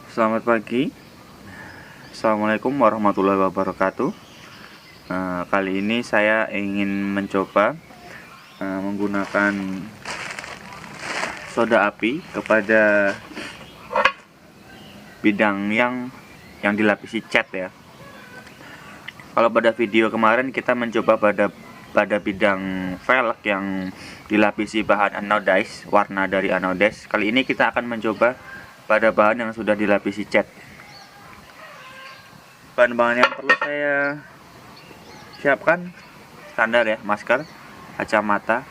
Selamat pagi. Assalamualaikum warahmatullahi wabarakatuh. Kali ini saya ingin mencoba menggunakan soda api kepada bidang yang dilapisi cat ya. Kalau pada video kemarin kita mencoba pada bidang velg yang dilapisi bahan anodize, warna dari anodize. Kali ini kita akan mencoba pada bahan yang sudah dilapisi cat. Bahan-bahan yang perlu saya siapkan standar ya, masker, kacamata,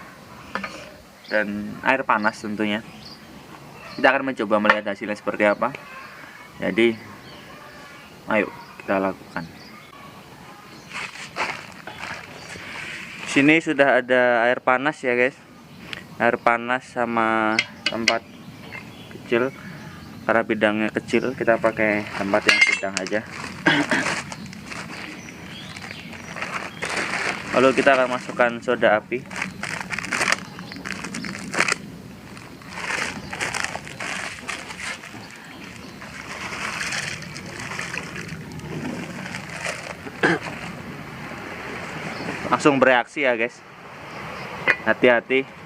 dan air panas tentunya. Kita akan mencoba melihat hasilnya seperti apa. Jadi ayo kita lakukan. Sini sudah ada air panas ya guys, air panas sama tempat kecil. Karena bidangnya kecil, kita pakai tempat yang sedang aja. Lalu kita akan masukkan soda api. Langsung bereaksi ya guys, hati-hati.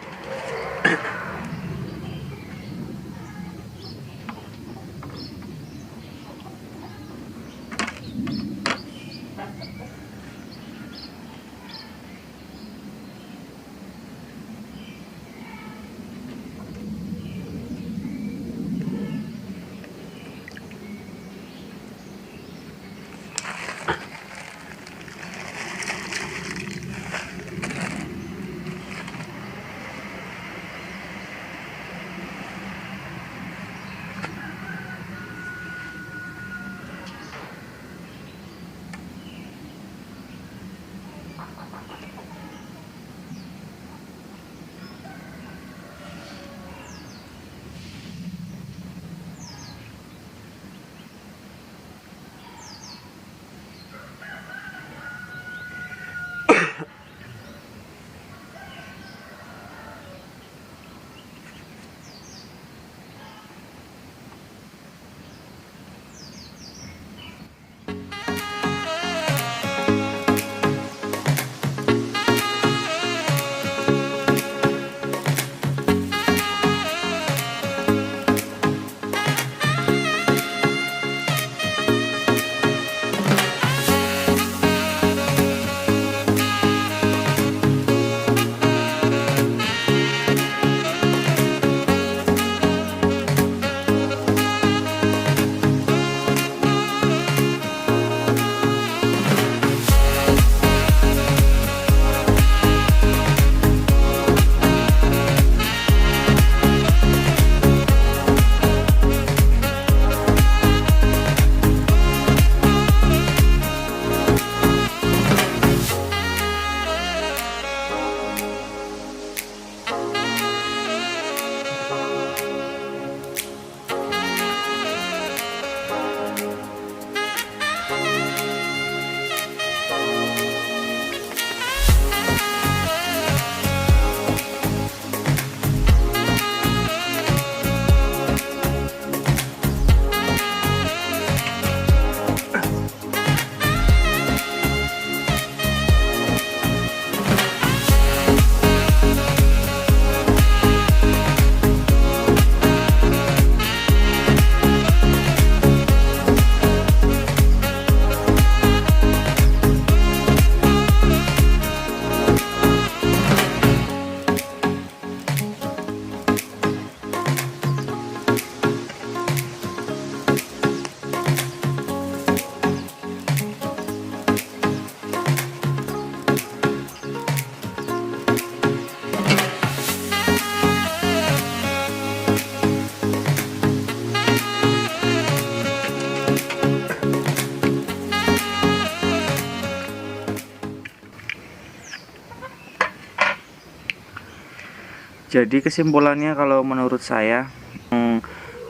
Jadi kesimpulannya kalau menurut saya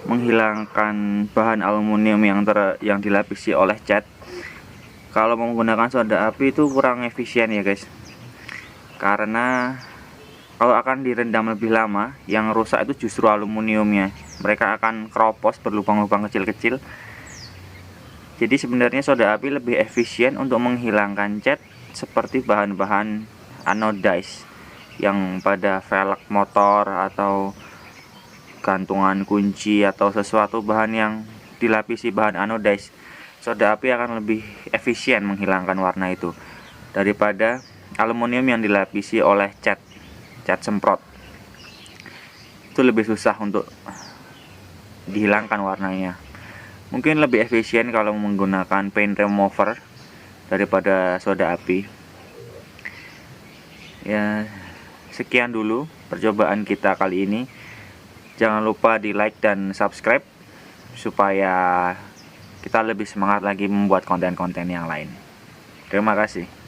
menghilangkan bahan aluminium yang dilapisi oleh cat, kalau menggunakan soda api itu kurang efisien ya guys. Karena kalau akan direndam lebih lama, yang rusak itu justru aluminiumnya. mereka akan keropos berlubang-lubang kecil-kecil. Jadi sebenarnya soda api lebih efisien untuk menghilangkan cat seperti bahan-bahan anodized yang pada velg motor atau gantungan kunci atau sesuatu bahan yang dilapisi bahan anodized. Soda api akan lebih efisien menghilangkan warna itu daripada aluminium yang dilapisi oleh cat semprot. Itu lebih susah untuk dihilangkan warnanya. Mungkin lebih efisien kalau menggunakan paint remover daripada soda api. Ya, sekian dulu percobaan kita kali ini. Jangan lupa di like dan subscribe supaya kita lebih semangat lagi membuat konten-konten yang lain. Terima kasih.